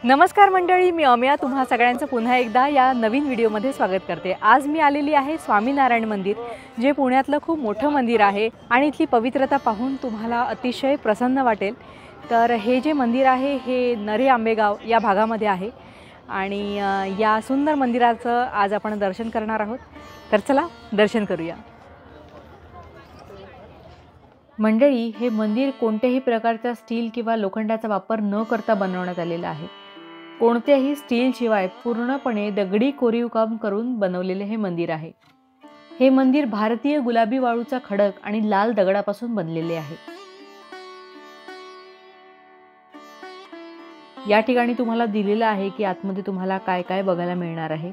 नमस्कार मंडळी, मी अमिया तुम्हा सगळ्यांचं पुन्हा एकदा या नवीन व्हिडिओमध्ये स्वागत करते। आज मी आलेली आहे स्वामीनारायण मंदिर, जे पुण्यातलं खूप मोठं मंदिर आहे आणि इथली पवित्रता पाहून तुम्हाला अतिशय प्रसन्न वाटेल। तर हे जे मंदिर आहे हे नरे आंबेगाव या भागामध्ये आहे आणि या सुंदर मंदिराचं आज आपण दर्शन करणार आहोत। तर चला दर्शन करूया। मंडळी, हे मंदिर कोणत्याही प्रकारचा स्टील किंवा लोखंडाचा वापर न करता बनवण्यात आलेलं आहे। कोणत्याही स्टील शिवाय पूर्णपणे दगडी कोरीव काम करून बनवलेले हे मंदिर आहे। हे मंदिर भारतीय गुलाबी वाळूचा खडक आणि लाल दगडापासून बनलेले आहे। या ठिकाणी तुम्हाला दिलेलं आहे की आतमध्ये तुम्हाला काय काय बघायला मिळणार आहे।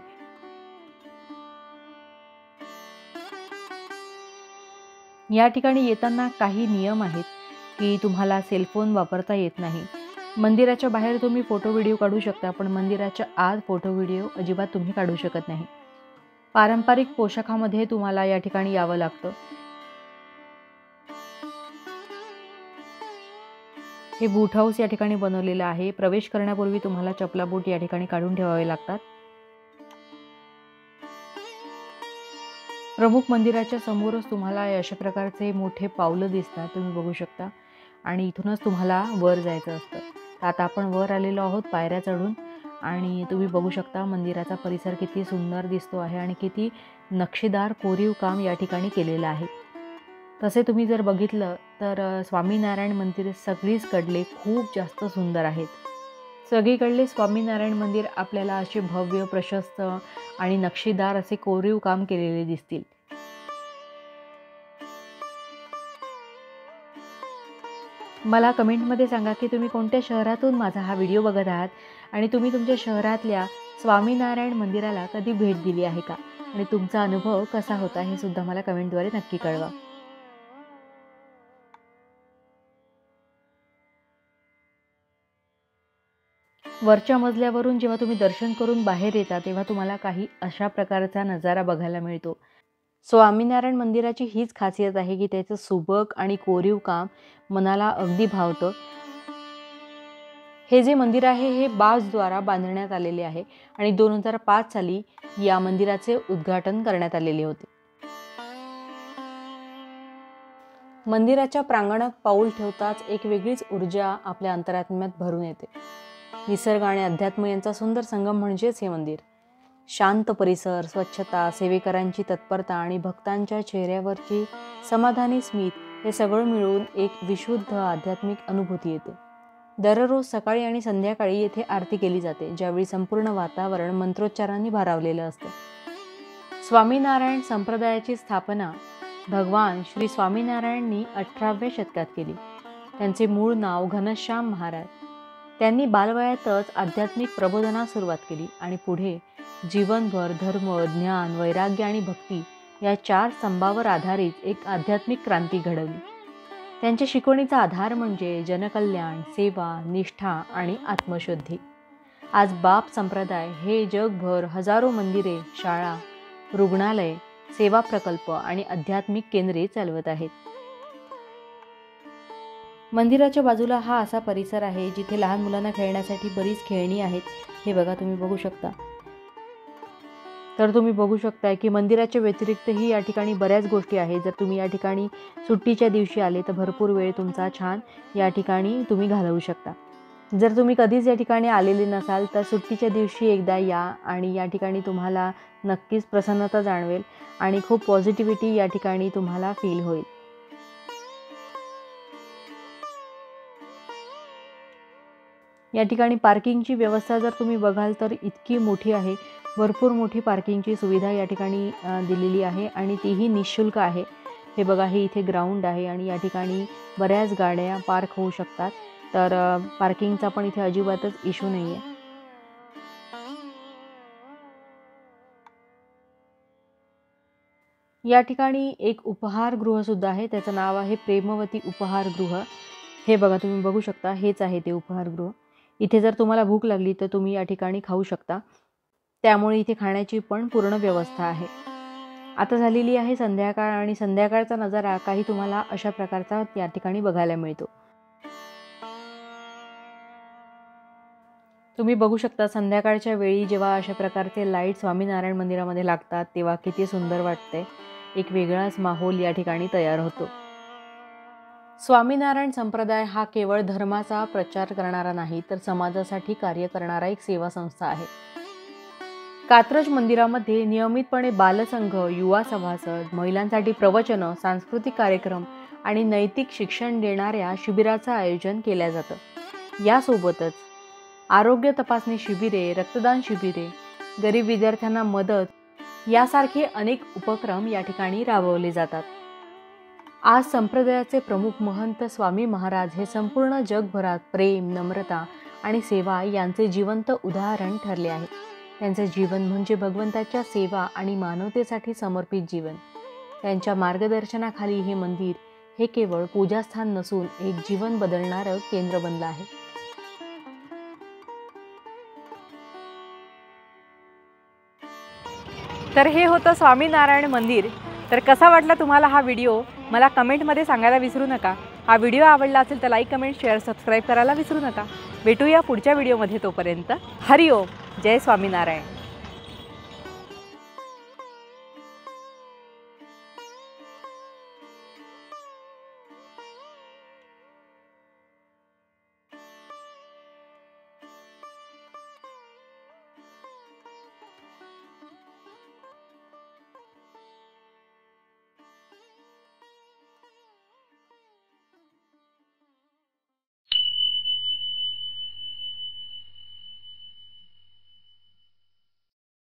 या ठिकाणी येताना काही नियम आहेत की तुम्हाला सेलफोन वापरता येत नाही। मंदिराच्या बाहेर तुम्ही फोटो व्हिडिओ काढू शकता, पण मंदिराच्या आत फोटो व्हिडिओ अजिबात तुम्ही काढू शकत नाही। पारंपरिक पोशाखामध्ये तुम्हाला या ठिकाणी यावं लागतं। हे बूट हाऊस या ठिकाणी बनवलेलं आहे। प्रवेश करण्यापूर्वी तुम्हाला चपला बूट या ठिकाणी काढून ठेवावे लागतात। प्रमुख मंदिराच्या समोरच तुम्हाला अशा प्रकारचे मोठे पावलं दिसतात, तुम्ही बघू शकता, आणि इथूनच तुम्हाला वर जायचं असतं। तर आता आपण वर आलेलो आहोत पायऱ्या चढून, आणि तुम्ही बघू शकता मंदिराचा परिसर किती सुंदर दिसतो आहे आणि किती नक्षीदार कोरीव काम या ठिकाणी केलेलं आहे। तसे तुम्ही जर बघितलं तर स्वामीनारायण मंदिर सगळीकडले खूप जास्त सुंदर आहेत। सगळीकडले स्वामीनारायण मंदिर आपल्याला असे भव्य, प्रशस्त आणि नक्षीदार असे कोरीव काम केलेले दिसतील। मला कमेंटमध्ये सांगा की तुम्ही कोणत्या शहरातून माझा हा व्हिडिओ बघत आहात आणि तुम्ही तुमच्या शहरातल्या स्वामीनारायण मंदिराला कधी भेट दिली आहे का, आणि तुमचा अनुभव कसा होता हे सुद्धा मला कमेंटद्वारे नक्की कळवा। वरच्या मजल्यावरून जेव्हा तुम्ही दर्शन करून बाहेर येता तेव्हा तुम्हाला काही अशा प्रकारचा नजारा बघायला मिळतो। स्वामीनारायण मंदिराची हीच खासियत आहे की त्याचं सुबक आणि कोरीव काम मनाला अगदी भावतं। हे जे मंदिर आहे हे बाजद्वारा बांधण्यात आलेले आहे आणि 2005 साली या मंदिराचे उद्घाटन करण्यात आलेले होते। मंदिराच्या प्रांगणात पाऊल ठेवताच एक वेगळीच ऊर्जा आपल्या अंतरात्म्यात भरून येते। निसर्ग आणि अध्यात्म यांचा सुंदर संगम म्हणजेच हे मंदिर। शांत परिसर, स्वच्छता, सेवेकरांची तत्परता आणि भक्तांच्या चेहऱ्यावरची समाधानी स्मित हे सगळं मिळून एक विशुद्ध आध्यात्मिक अनुभूती येते। दररोज सकाळी आणि संध्याकाळी येथे आरती केली जाते, ज्यावेळी संपूर्ण वातावरण मंत्रोच्चारांनी भारावलेलं असतं। स्वामीनारायण संप्रदायाची स्थापना भगवान श्री स्वामीनारायणनी 18व्या शतकात केली। त्यांचे मूळ नाव घनश्याम महाराज। त्यांनी बालवयातच आध्यात्मिक प्रबोधनास सुरुवात केली आणि पुढे जीवनभर धर्म, ज्ञान, वैराग्य आणि भक्ती या 4 स्तंभावर आधारित एक आध्यात्मिक क्रांती घडवली। त्यांच्या शिकवणीचा आधार म्हणजे जनकल्याण, सेवा, निष्ठा आणि आत्मशुद्धी। आज बाप संप्रदाय हे जगभर हजारो मंदिरे, शाळा, रुग्णालय, सेवा प्रकल्प आणि आध्यात्मिक केंद्रे चालवत आहेत। मंदिराच्या बाजूला हा असा परिसर आहे जिथे लहान मुलांना खेळण्यासाठी बरीच खेळणी आहेत। हे बघा, तुम्ही बघू शकता। तर तुम्ही बघू शकता की मंदिराच्या व्यतिरिक्तही या ठिकाणी बऱ्याच गोष्टी आहेत। जर तुम्ही या ठिकाणी सुट्टीच्या दिवशी आले तर भरपूर वेळ तुमचा छान या ठिकाणी तुम्ही घालवू शकता। जर तुम्ही कधीच या ठिकाणी आलेले नसाल तर सुट्टीच्या दिवशी एकदा या, आणि या ठिकाणी तुम्हाला नक्कीच प्रसन्नता जाणवेल आणि खूप पॉझिटिव्हिटी या ठिकाणी तुम्हाला फील होईल। या ठिकाणी पार्किंगची व्यवस्था जर तुम्ही बघाल तर इतकी मोठी आहे। भरपूर मोठी पार्किंगची सुविधा या ठिकाणी दिलेली आहे आणि तीही निःशुल्क आहे। हे बघा, हे इथे ग्राउंड आहे आणि या ठिकाणी बऱ्याच गाड्या पार्क होऊ शकतात। तर पार्किंगचा पण इथे अजिबातच इश्यू नाही आहे। या ठिकाणी एक उपहारगृह सुद्धा आहे, त्याचं नाव आहे प्रेमवती उपहारगृह। हे बघा, तुम्ही बघू शकता, हेच आहे ते उपहारगृह। इथे जर तुम्हाला भूक लागली तर तुम्ही या ठिकाणी खाऊ शकता, त्यामुळे इथे खाण्याची पण पूर्ण व्यवस्था आहे। आता झालेली आहे संध्याकाळ आणि संध्याकाळचा नजारा काही तुम्हाला अशा प्रकारचा या ठिकाणी बघायला मिळतो। तुम्ही बघू शकता संध्याकाळच्या वेळी जेव्हा अशा प्रकारचे लाईट स्वामीनारायण मंदिरामध्ये लागतात तेव्हा किती सुंदर वाटते. एक वेगळाच माहोल या ठिकाणी तयार होतो. स्वामीनारायण संप्रदाय हा केवळ धर्माचा प्रचार करणारा नाही तर समाजासाठी कार्य करणारा एक सेवा संस्था आहे. कात्रज मंदिरामध्ये नियमितपणे बालसंघ, युवा सभासद, महिलांसाठी प्रवचन, सांस्कृतिक कार्यक्रम आणि नैतिक शिक्षण देणाऱ्या शिबिराचं आयोजन केलं जातं. यासोबतच आरोग्य तपासणी शिबिरे, रक्तदान शिबिरे, गरीब विद्यार्थ्यांना मदत यासारखे अनेक उपक्रम या ठिकाणी राबवले जातात. आज संप्रदायाचे प्रमुख महंत स्वामी महाराज हे संपूर्ण जगभरात प्रेम, नम्रता आणि सेवा यांचे जिवंत उदाहरण ठरले आहे. त्यांचे जीवन म्हणजे भगवंताच्या सेवा आणि मानवतेसाठी समर्पित जीवन. त्यांच्या मार्गदर्शनाखाली हे मंदिर हे केवळ पूजास्थान नसून एक जीवन बदलणारं केंद्र बनलं आहे. तर हे होतं स्वामीनारायण मंदिर. तर कसा वाटला तुम्हाला हा व्हिडिओ मला कमेंटमध्ये सांगायला विसरू नका. हा व्हिडिओ आवडला असेल तर लाईक, कमेंट, शेअर, सबस्क्राईब करायला विसरू नका. भेटूया पुढच्या व्हिडिओमध्ये. तोपर्यंत हरिओम. जय स्वामीनारायण.